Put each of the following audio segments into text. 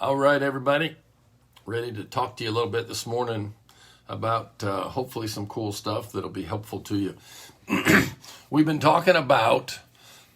All right, everybody. Ready to talk to you a little bit this morning about hopefully some cool stuff that'll be helpful to you. We've been talking about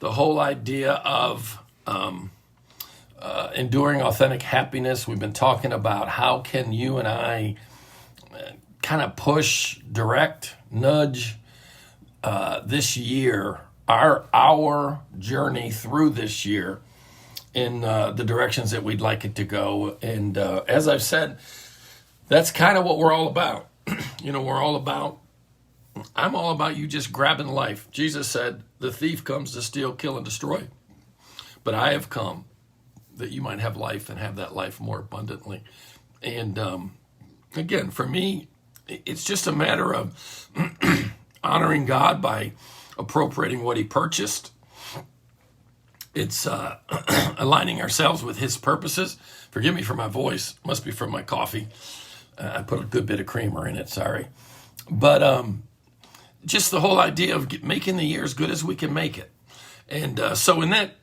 the whole idea of enduring authentic happiness. We've been talking about how can you and I kind of push, direct, nudge this year, our journey through this year in the directions that we'd like it to go. And as I've said, that's kind of what we're all about. I'm all about you just grabbing life. Jesus said, the thief comes to steal, kill, and destroy. But I have come that you might have life and have that life more abundantly. And again, for me, it's just a matter of honoring God by appropriating what he purchased. It's aligning ourselves with his purposes. Forgive me for my voice. Must be from my coffee. I put a good bit of creamer in it, sorry. But just the whole idea of making the year as good as we can make it. And so in that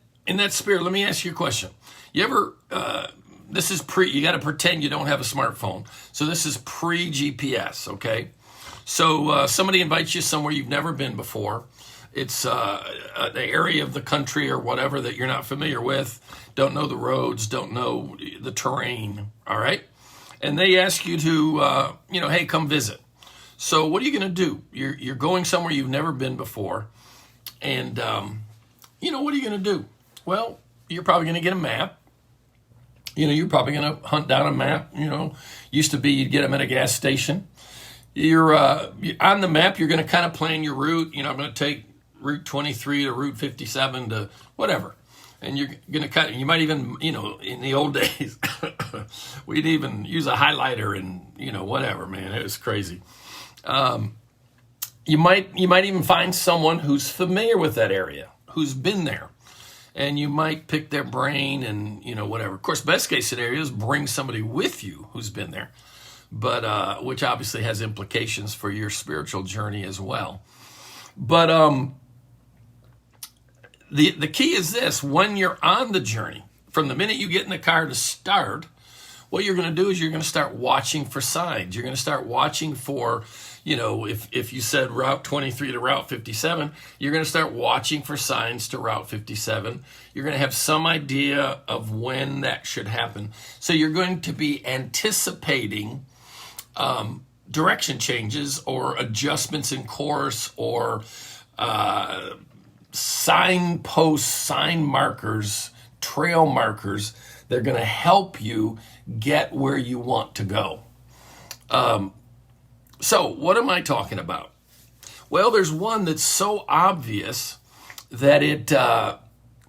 spirit, let me ask you a question. You ever, this is you got to pretend you don't have a smartphone. So this is pre-GPS, okay? So somebody invites you somewhere you've never been before. It's an area of the country or whatever that you're not familiar with, don't know the roads, don't know the terrain, all right? And they ask you to, hey, come visit. So what are you going to do? You're going somewhere you've never been before. And, what are you going to do? Well, you're probably going to get a map. You're probably going to hunt down a map. Used to be you'd get them at a gas station. You're on the map. You're going to kind of plan your route. I'm going to take Route 23 to Route 57 to whatever. And you're going to you might even, in the old days, we'd even use a highlighter and, whatever, man. It was crazy. You might even find someone who's familiar with that area, who's been there. And you might pick their brain and, whatever. Of course, best case scenario is bring somebody with you who's been there, but which obviously has implications for your spiritual journey as well. But the key is this: when you're on the journey, from the minute you get in the car to start, what you're going to do is you're going to start watching for signs. You're going to start watching for, if you said Route 23 to Route 57, you're going to start watching for signs to Route 57. You're going to have some idea of when that should happen. So you're going to be anticipating direction changes or adjustments in course or signposts, sign markers, trail markers. They're going to help you get where you want to go. So what am I talking about? Well, there's one that's so obvious that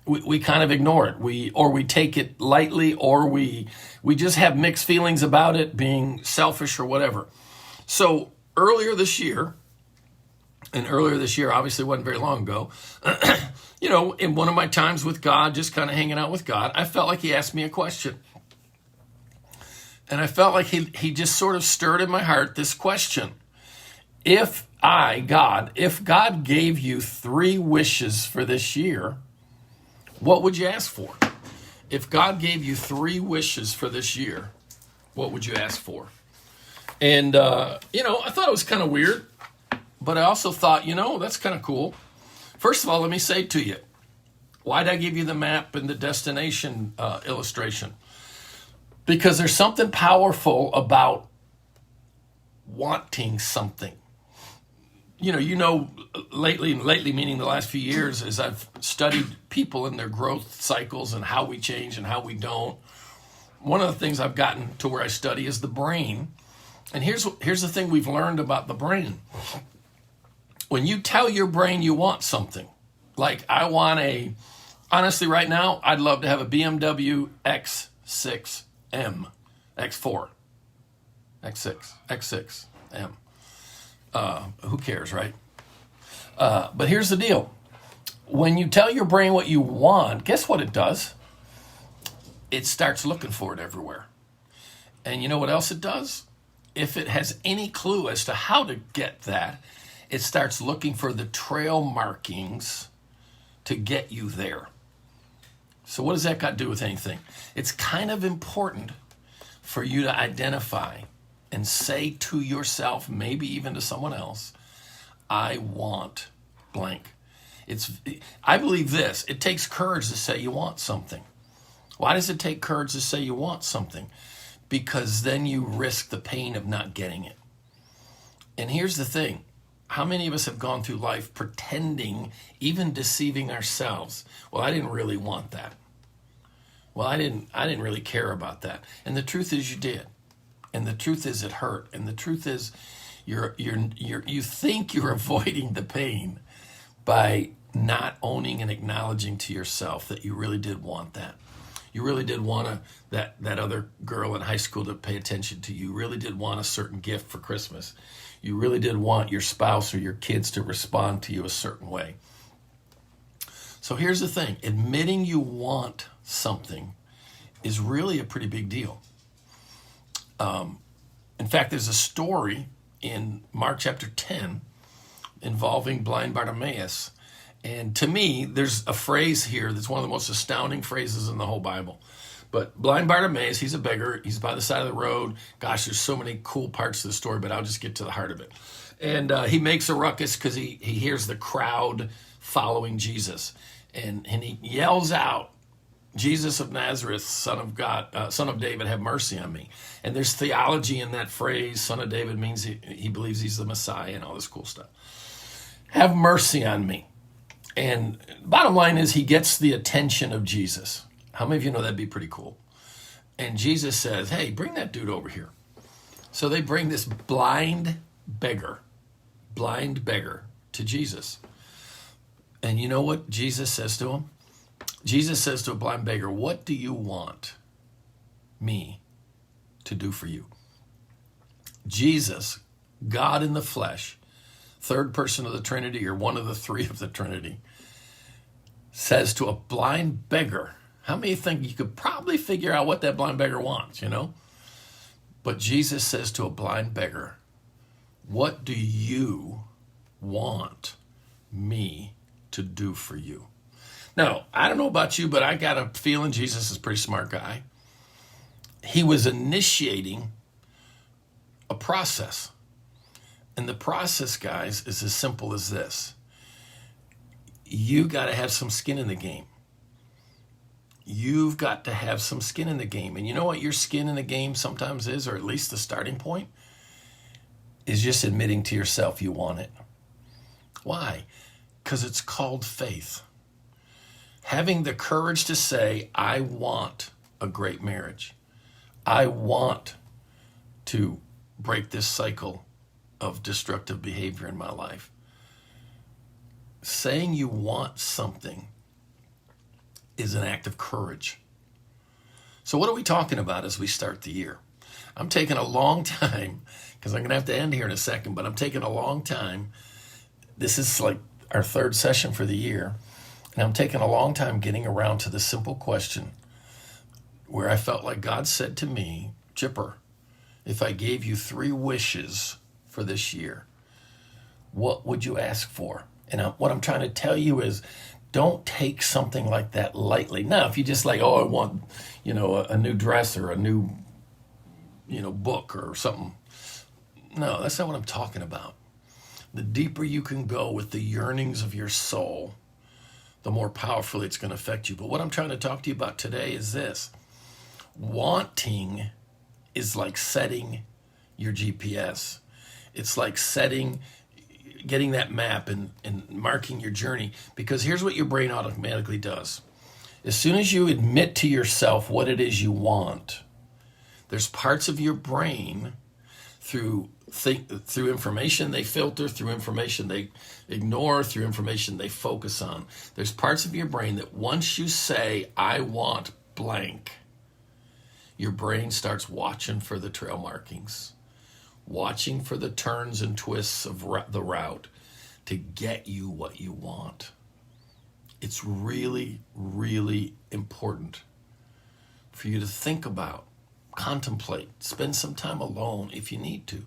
we kind of ignore it. We take it lightly, or we just have mixed feelings about it, being selfish or whatever. So earlier this year obviously wasn't very long ago, in one of my times with God, just kind of hanging out with God, I felt like he asked me a question. And I felt like he just sort of stirred in my heart this question. If God gave you 3 wishes for this year, what would you ask for? If God gave you 3 wishes for this year, what would you ask for? And, I thought it was kind of weird, but I also thought, that's kind of cool. First of all, let me say to you, why'd I give you the map and the destination illustration? Because there's something powerful about wanting something. Lately meaning the last few years, as I've studied people and their growth cycles and how we change and how we don't, one of the things I've gotten to where I study is the brain. And here's the thing we've learned about the brain. When you tell your brain you want something, like honestly right now, I'd love to have a BMW X6M, X4, X6, X6M. Who cares, right? But here's the deal. When you tell your brain what you want, guess what it does? It starts looking for it everywhere. And you know what else it does? If it has any clue as to how to get that, it starts looking for the trail markings to get you there. So what does that got to do with anything? It's kind of important for you to identify and say to yourself, maybe even to someone else, I want blank. I believe this. It takes courage to say you want something. Why does it take courage to say you want something? Because then you risk the pain of not getting it. And here's the thing. How many of us have gone through life pretending, even deceiving ourselves? Well, I didn't really want that. Well, I didn't really care about that. And the truth is you did. And the truth is it hurt. And the truth is you think you're avoiding the pain by not owning and acknowledging to yourself that you really did want that. You really did want that other girl in high school to pay attention to you. You really did want a certain gift for Christmas. You really did want your spouse or your kids to respond to you a certain way. So here's the thing. Admitting you want something is really a pretty big deal. In fact, there's a story in Mark chapter 10 involving blind Bartimaeus. And to me, there's a phrase here that's one of the most astounding phrases in the whole Bible. But blind Bartimaeus, he's a beggar. He's by the side of the road. Gosh, there's so many cool parts of the story, but I'll just get to the heart of it. And he makes a ruckus because he hears the crowd following Jesus. And he yells out, Jesus of Nazareth, son of God, son of David, have mercy on me. And there's theology in that phrase. Son of David means he believes he's the Messiah and all this cool stuff. Have mercy on me. And bottom line is he gets the attention of Jesus. How many of you know that'd be pretty cool? And Jesus says, hey, bring that dude over here. So they bring this blind beggar to Jesus. And you know what Jesus says to him? Jesus says to a blind beggar, what do you want me to do for you? Jesus, God in the flesh, third person of the Trinity, or one of the three of the Trinity, says to a blind beggar, how many think you could probably figure out what that blind beggar wants, you know? But Jesus says to a blind beggar, what do you want me to do for you? Now, I don't know about you, but I got a feeling Jesus is a pretty smart guy. He was initiating a process. And the process, guys, is as simple as this. You got to have some skin in the game. You've got to have some skin in the game. And you know what your skin in the game sometimes is, or at least the starting point, is just admitting to yourself you want it. Why? Because it's called faith. Having the courage to say, I want a great marriage. I want to break this cycle of destructive behavior in my life. Saying you want something is an act of courage. So what are we talking about as we start the year? I'm taking a long time, because I'm going to have to end here in a second, but I'm taking a long time. This is like our third session for the year. And I'm taking a long time getting around to the simple question where I felt like God said to me, Chipper, if I gave you 3 wishes for this year, what would you ask for? And what I'm trying to tell you is, don't take something like that lightly. Now, if you just like, I want, a new dress or a new, book or something. No, that's not what I'm talking about. The deeper you can go with the yearnings of your soul, the more powerfully it's going to affect you. But what I'm trying to talk to you about today is this. Wanting is like setting your GPS. It's like getting that map and marking your journey. Because here's what your brain automatically does. As soon as you admit to yourself what it is you want, there's parts of your brain through information they filter, through information they ignore, through information they focus on. There's parts of your brain that once you say, I want blank, your brain starts watching for the trail markings, watching for the turns and twists of the route to get you what you want. It's really, really important for you to think about, contemplate, spend some time alone if you need to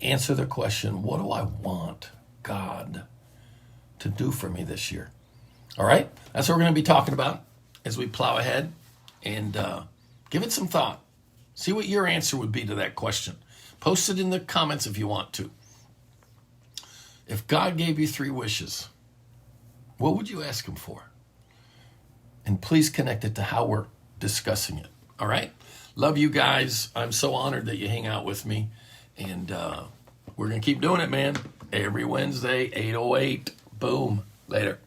answer the question, what do I want God to do for me this year? All right? That's what we're going to be talking about. as we plow ahead, and give it some thought. See what your answer would be to that question. Post it in the comments if you want to. If God gave you 3 wishes, what would you ask him for? And please connect it to how we're discussing it. All right? Love you guys. I'm so honored that you hang out with me. And we're going to keep doing it, man. Every Wednesday, 8:08. Boom. Later.